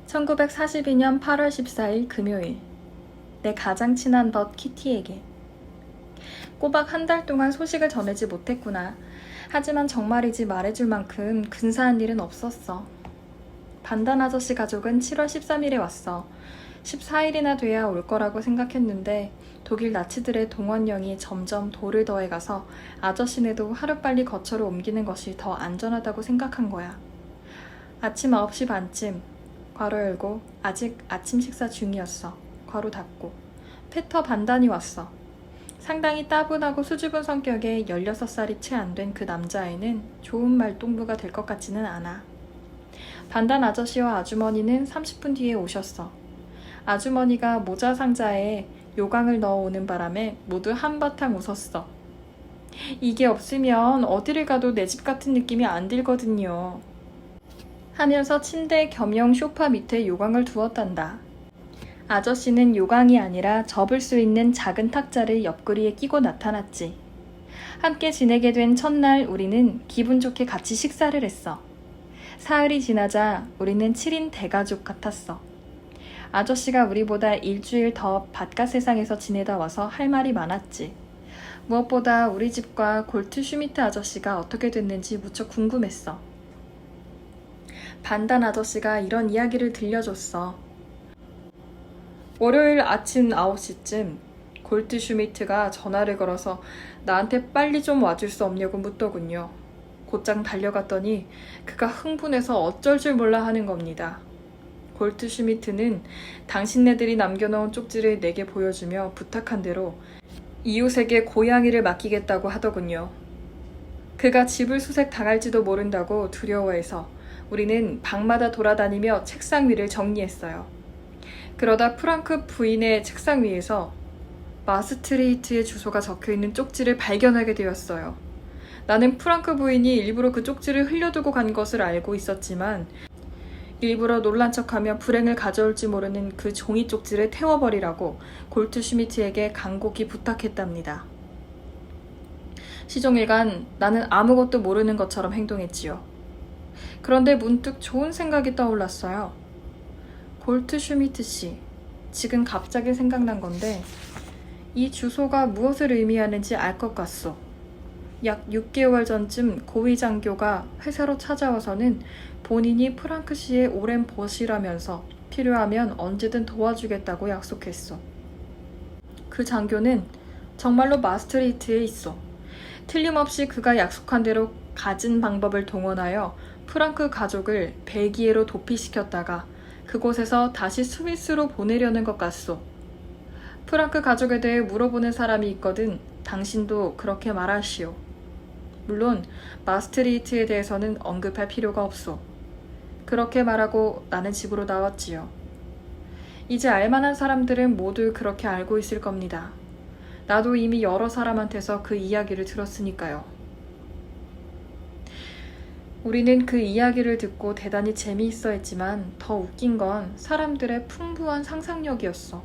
1942년 8월 14일 금요일. 내 가장 친한 벗 키티에게. 꼬박 한 달 동안 소식을 전하지 못했구나. 하지만 정말이지 말해줄 만큼 근사한 일은 없었어. 반단 아저씨 가족은 7월 13일에 왔어. 14일이나 돼야 올 거라고 생각했는데 독일 나치들의 동원령이 점점 돌을 더해가서 아저씨네도 하루빨리 거처로 옮기는 것이 더 안전하다고 생각한 거야. 아침 9시 반쯤 괄호 열고 아직 아침 식사 중이었어. 괄호 닫고 페터 반단이 왔어. 상당히 따분하고 수줍은 성격의 16살이 채 안 된 그 남자애는 좋은 말동무가 될 것 같지는 않아. 반단 아저씨와 아주머니는 30분 뒤에 오셨어. 아주머니가 모자 상자에 요강을 넣어오는 바람에 모두 한바탕 웃었어. 이게 없으면 어디를 가도 내 집 같은 느낌이 안 들거든요. 하면서 침대 겸용 소파 밑에 요강을 두었단다. 아저씨는 요강이 아니라 접을 수 있는 작은 탁자를 옆구리에 끼고 나타났지. 함께 지내게 된 첫날 우리는 기분 좋게 같이 식사를 했어. 사흘이 지나자 우리는 7인 대가족 같았어. 아저씨가 우리보다 일주일 더 바깥 세상에서 지내다 와서 할 말이 많았지. 무엇보다 우리 집과 골트 슈미트 아저씨가 어떻게 됐는지 무척 궁금했어. 반단 아저씨가 이런 이야기를 들려줬어. 월요일 아침 9시쯤 골트 슈미트가 전화를 걸어서 나한테 빨리 좀 와줄 수 없냐고 묻더군요. 곧장 달려갔더니 그가 흥분해서 어쩔 줄 몰라 하는 겁니다. 골트 슈미트는 당신네들이 남겨놓은 쪽지를 내게 보여주며 부탁한 대로 이웃에게 고양이를 맡기겠다고 하더군요. 그가 집을 수색 당할지도 모른다고 두려워해서 우리는 방마다 돌아다니며 책상 위를 정리했어요. 그러다 프랑크 부인의 책상 위에서 마스트리히트의 주소가 적혀있는 쪽지를 발견하게 되었어요. 나는 프랑크 부인이 일부러 그 쪽지를 흘려두고 간 것을 알고 있었지만 일부러 놀란 척하며 불행을 가져올지 모르는 그 종이 쪽지를 태워버리라고 골트 슈미트에게 간곡히 부탁했답니다. 시종일관 나는 아무것도 모르는 것처럼 행동했지요. 그런데 문득 좋은 생각이 떠올랐어요. 골트 슈미트 씨, 지금 갑자기 생각난 건데 이 주소가 무엇을 의미하는지 알 것 같소. 약 6개월 전쯤 고위 장교가 회사로 찾아와서는 본인이 프랑크 씨의 오랜 벗이라면서 필요하면 언제든 도와주겠다고 약속했어. 그 장교는 정말로 마스트리트에 있어. 틀림없이 그가 약속한 대로 가진 방법을 동원하여 프랑크 가족을 벨기에로 도피시켰다가 그곳에서 다시 스위스로 보내려는 것 같소. 프랑크 가족에 대해 물어보는 사람이 있거든 당신도 그렇게 말하시오. 물론 마스트리히트에 대해서는 언급할 필요가 없소. 그렇게 말하고 나는 집으로 나왔지요. 이제 알만한 사람들은 모두 그렇게 알고 있을 겁니다. 나도 이미 여러 사람한테서 그 이야기를 들었으니까요. 우리는 그 이야기를 듣고 대단히 재미있어 했지만 더 웃긴 건 사람들의 풍부한 상상력이었어.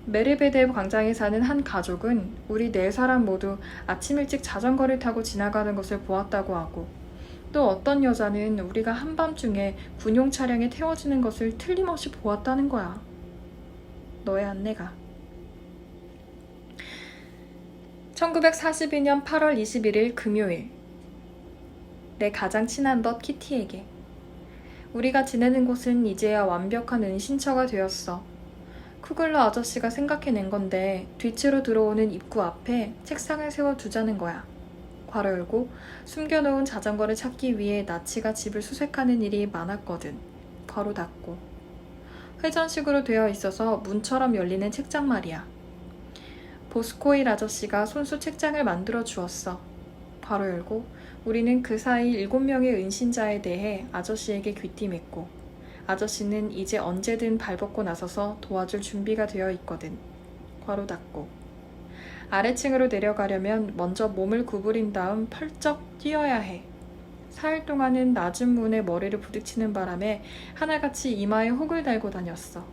메르베데 광장에 사는 한 가족은 우리 4사람 모두 아침 일찍 자전거를 타고 지나가는 것을 보았다고 하고 또 어떤 여자는 우리가 한밤중에 군용 차량에 태워지는 것을 틀림없이 보았다는 거야. 너의 안내가. 1942년 8월 21일 금요일. 내 가장 친한 벗 키티에게. 우리가 지내는 곳은 이제야 완벽한 은신처가 되었어. 쿠글러 아저씨가 생각해낸 건데 뒤채로 들어오는 입구 앞에 책상을 세워두자는 거야. 괄호 열고 숨겨놓은 자전거를 찾기 위해 나치가 집을 수색하는 일이 많았거든. 괄호 닫고 회전식으로 되어 있어서 문처럼 열리는 책장 말이야. 보스코일 아저씨가 손수 책장을 만들어 주었어. 괄호 열고 우리는 그 사이 7명의 은신자에 대해 아저씨에게 귀띔했고 아저씨는 이제 언제든 발벗고 나서서 도와줄 준비가 되어 있거든. 괄호 닫고 아래층으로 내려가려면 먼저 몸을 구부린 다음 펄쩍 뛰어야 해. 사흘 동안은 낮은 문에 머리를 부딪히는 바람에 하나같이 이마에 혹을 달고 다녔어.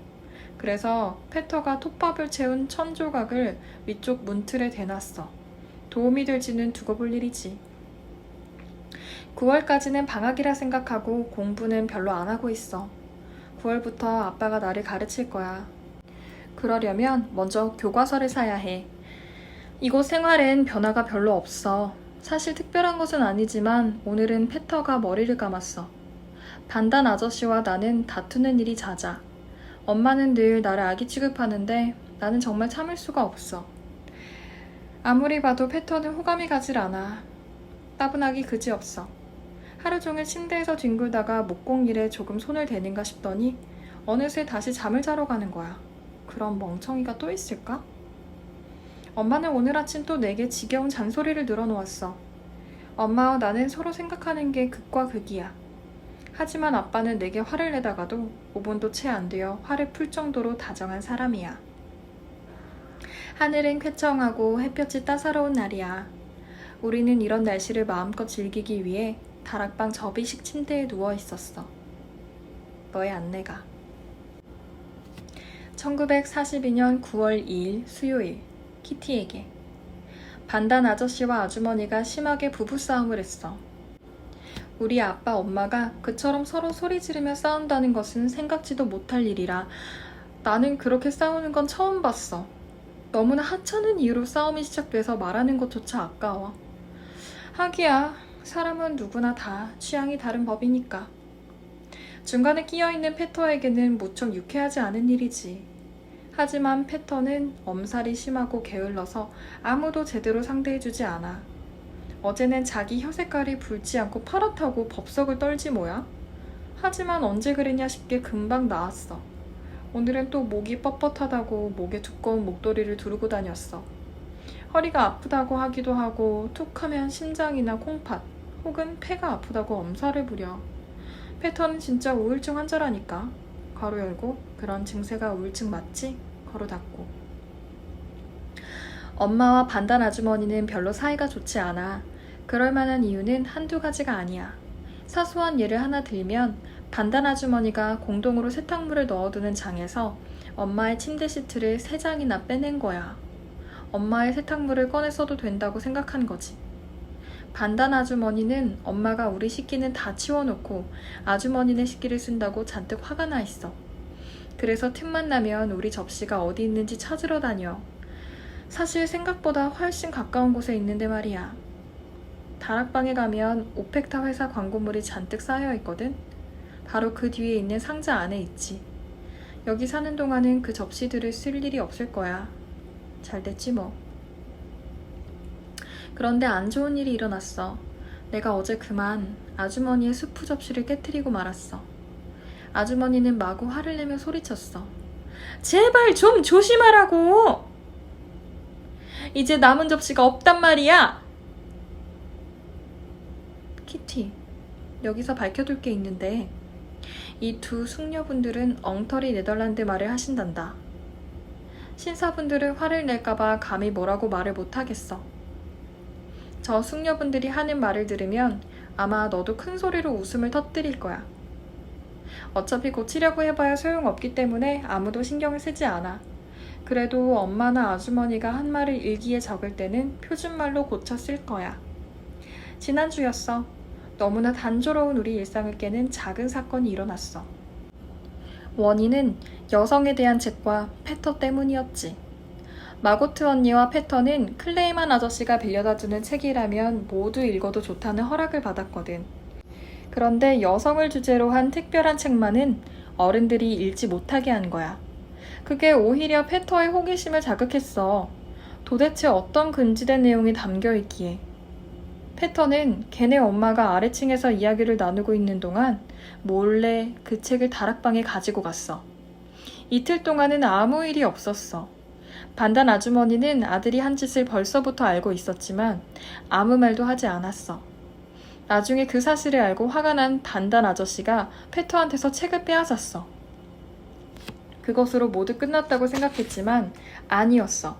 그래서 페터가 톱밥을 채운 1000조각을 위쪽 문틀에 대놨어. 도움이 될지는 두고 볼 일이지. 9월까지는 방학이라 생각하고 공부는 별로 안 하고 있어. 9월부터 아빠가 나를 가르칠 거야. 그러려면 먼저 교과서를 사야 해. 이곳 생활엔 변화가 별로 없어. 사실 특별한 것은 아니지만 오늘은 페터가 머리를 감았어. 반단 아저씨와 나는 다투는 일이 잦아. 엄마는 늘 나를 아기 취급하는데 나는 정말 참을 수가 없어. 아무리 봐도 페터는 호감이 가질 않아. 따분하기 그지없어. 하루 종일 침대에서 뒹굴다가 목공일에 조금 손을 대는가 싶더니 어느새 다시 잠을 자러 가는 거야. 그런 멍청이가 또 있을까? 엄마는 오늘 아침 또 내게 지겨운 잔소리를 늘어놓았어. 엄마와 나는 서로 생각하는 게 극과 극이야. 하지만 아빠는 내게 화를 내다가도 5분도 채 안 되어 화를 풀 정도로 다정한 사람이야. 하늘은 쾌청하고 햇볕이 따사로운 날이야. 우리는 이런 날씨를 마음껏 즐기기 위해 다락방 접이식 침대에 누워 있었어. 너의 안내가. 1942년 9월 2일 수요일, 키티에게. 반단 아저씨와 아주머니가 심하게 부부싸움을 했어. 우리 아빠 엄마가 그처럼 서로 소리 지르며 싸운다는 것은 생각지도 못할 일이라 나는 그렇게 싸우는 건 처음 봤어. 너무나 하찮은 이유로 싸움이 시작돼서 말하는 것조차 아까워. 하기야 사람은 누구나 다 취향이 다른 법이니까. 중간에 끼어있는 페터에게는 무척 유쾌하지 않은 일이지. 하지만 페터는 엄살이 심하고 게을러서 아무도 제대로 상대해주지 않아. 어제는 자기 혀 색깔이 붉지 않고 파랗다고 법석을 떨지 뭐야? 하지만 언제 그랬냐 싶게 금방 나았어. 오늘은 또 목이 뻣뻣하다고 목에 두꺼운 목도리를 두르고 다녔어. 허리가 아프다고 하기도 하고 툭 하면 심장이나 콩팥 혹은 폐가 아프다고 엄살을 부려. 페터는 진짜 우울증 환자라니까. 괄호 열고 그런 증세가 우울증 맞지? 괄호 닫고. 엄마와 반단 아주머니는 별로 사이가 좋지 않아. 그럴 만한 이유는 한두 가지가 아니야. 사소한 예를 하나 들면 반단 아주머니가 공동으로 세탁물을 넣어두는 장에서 엄마의 침대 시트를 3장이나 빼낸 거야. 엄마의 세탁물을 꺼내 써도 된다고 생각한 거지. 반단 아주머니는 엄마가 우리 식기는 다 치워놓고 아주머니네 식기를 쓴다고 잔뜩 화가 나 있어. 그래서 틈만 나면 우리 접시가 어디 있는지 찾으러 다녀. 사실 생각보다 훨씬 가까운 곳에 있는데 말이야. 다락방에 가면 오펙타 회사 광고물이 잔뜩 쌓여 있거든. 바로 그 뒤에 있는 상자 안에 있지. 여기 사는 동안은 그 접시들을 쓸 일이 없을 거야. 잘 됐지 뭐. 그런데 안 좋은 일이 일어났어. 내가 어제 그만 아주머니의 수프 접시를 깨트리고 말았어. 아주머니는 마구 화를 내며 소리쳤어. 제발 좀 조심하라고! 이제 남은 접시가 없단 말이야! 키티, 여기서 밝혀둘 게 있는데 이 두 숙녀분들은 엉터리 네덜란드 말을 하신단다. 신사분들은 화를 낼까봐 감히 뭐라고 말을 못하겠어. 저 숙녀분들이 하는 말을 들으면 아마 너도 큰 소리로 웃음을 터뜨릴 거야. 어차피 고치려고 해봐야 소용없기 때문에 아무도 신경을 쓰지 않아. 그래도 엄마나 아주머니가 한 말을 일기에 적을 때는 표준말로 고쳐 쓸 거야. 지난주였어. 너무나 단조로운 우리 일상을 깨는 작은 사건이 일어났어. 원인은 여성에 대한 책과 페터 때문이었지. 마고트 언니와 페터는 클레이만 아저씨가 빌려다주는 책이라면 모두 읽어도 좋다는 허락을 받았거든. 그런데 여성을 주제로 한 특별한 책만은 어른들이 읽지 못하게 한 거야. 그게 오히려 페터의 호기심을 자극했어. 도대체 어떤 금지된 내용이 담겨 있기에. 페터는 걔네 엄마가 아래층에서 이야기를 나누고 있는 동안 몰래 그 책을 다락방에 가지고 갔어. 이틀 동안은 아무 일이 없었어. 반단 아주머니는 아들이 한 짓을 벌써부터 알고 있었지만 아무 말도 하지 않았어. 나중에 그 사실을 알고 화가 난 반단 아저씨가 페터한테서 책을 빼앗았어. 그것으로 모두 끝났다고 생각했지만 아니었어.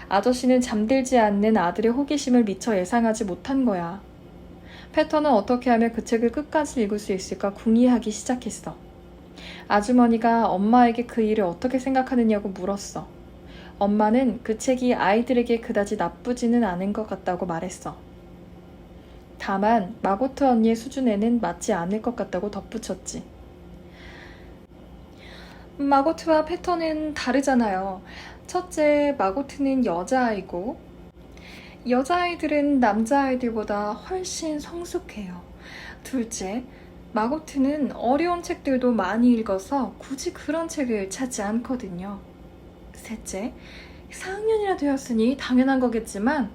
아저씨는 잠들지 않는 아들의 호기심을 미처 예상하지 못한 거야. 페터는 어떻게 하면 그 책을 끝까지 읽을 수 있을까 궁리하기 시작했어. 아주머니가 엄마에게 그 일을 어떻게 생각하느냐고 물었어. 엄마는 그 책이 아이들에게 그다지 나쁘지는 않은 것 같다고 말했어. 다만 마고트 언니의 수준에는 맞지 않을 것 같다고 덧붙였지. 마고트와 패턴은 다르잖아요. 첫째, 마고트는 여자아이고 여자아이들은 남자아이들보다 훨씬 성숙해요. 둘째, 마고트는 어려운 책들도 많이 읽어서 굳이 그런 책을 찾지 않거든요. 셋째, 4학년이나 되었으니 당연한 거겠지만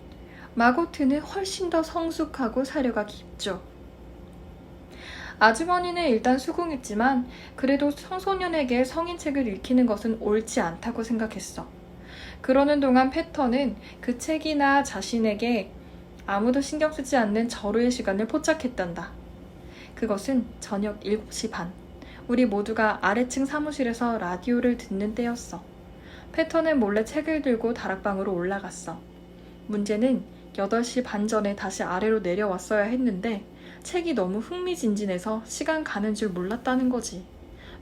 마고트는 훨씬 더 성숙하고 사려가 깊죠. 아주머니는 일단 수긍했지만 그래도 청소년에게 성인책을 읽히는 것은 옳지 않다고 생각했어. 그러는 동안 패턴은 그 책이나 자신에게 아무도 신경 쓰지 않는 절호의 시간을 포착했단다. 그것은 저녁 7시 반. 우리 모두가 아래층 사무실에서 라디오를 듣는 때였어. 패턴은 몰래 책을 들고 다락방으로 올라갔어. 문제는 8시 반 전에 다시 아래로 내려왔어야 했는데 책이 너무 흥미진진해서 시간 가는 줄 몰랐다는 거지.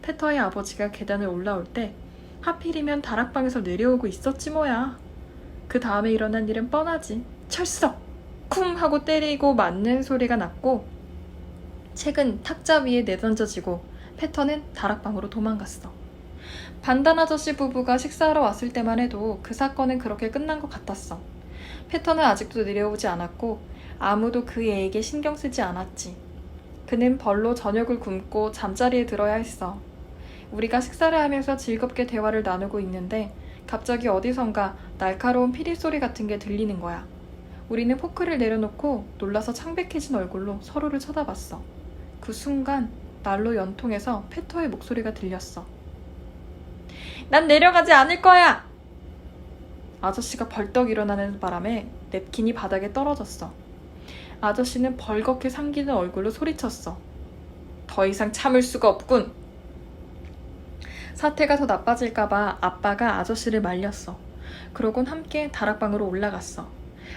패터의 아버지가 계단을 올라올 때 하필이면 다락방에서 내려오고 있었지 뭐야. 그 다음에 일어난 일은 뻔하지. 철썩! 쿵! 하고 때리고 맞는 소리가 났고 책은 탁자 위에 내던져지고 패터는 다락방으로 도망갔어. 반단 아저씨 부부가 식사하러 왔을 때만 해도 그 사건은 그렇게 끝난 것 같았어. 패터는 아직도 내려오지 않았고 아무도 그 애에게 신경 쓰지 않았지. 그는 벌로 저녁을 굶고 잠자리에 들어야 했어. 우리가 식사를 하면서 즐겁게 대화를 나누고 있는데 갑자기 어디선가 날카로운 피리 소리 같은 게 들리는 거야. 우리는 포크를 내려놓고 놀라서 창백해진 얼굴로 서로를 쳐다봤어. 그 순간 난로 연통에서 패터의 목소리가 들렸어. 난 내려가지 않을 거야! 아저씨가 벌떡 일어나는 바람에 냅킨이 바닥에 떨어졌어. 아저씨는 벌겋게 상기는 얼굴로 소리쳤어. 더 이상 참을 수가 없군. 사태가 더 나빠질까봐 아빠가 아저씨를 말렸어. 그러곤 함께 다락방으로 올라갔어.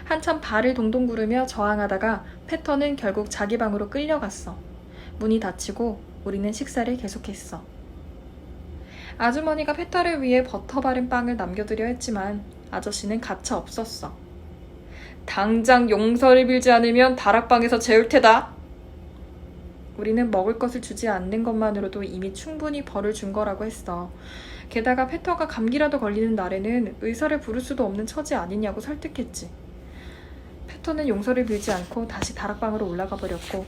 한참 발을 동동 구르며 저항하다가 패턴은 결국 자기 방으로 끌려갔어. 문이 닫히고 우리는 식사를 계속했어. 아주머니가 패턴을 위해 버터 바른 빵을 남겨두려 했지만 아저씨는 가차 없었어. 당장 용서를 빌지 않으면 다락방에서 재울 테다. 우리는 먹을 것을 주지 않는 것만으로도 이미 충분히 벌을 준 거라고 했어. 게다가 패터가 감기라도 걸리는 날에는 의사를 부를 수도 없는 처지 아니냐고 설득했지. 패터는 용서를 빌지 않고 다시 다락방으로 올라가 버렸고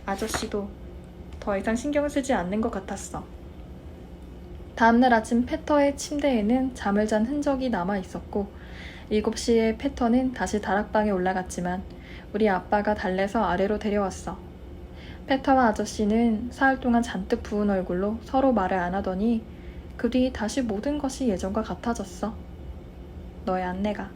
아저씨도 더 이상 신경을 쓰지 않는 것 같았어. 다음날 아침 패터의 침대에는 잠을 잔 흔적이 남아 있었고 7시에 패터는 다시 다락방에 올라갔지만 우리 아빠가 달래서 아래로 데려왔어. 패터와 아저씨는 사흘 동안 잔뜩 부은 얼굴로 서로 말을 안 하더니 그 뒤 다시 모든 것이 예전과 같아졌어. 너의 안내가.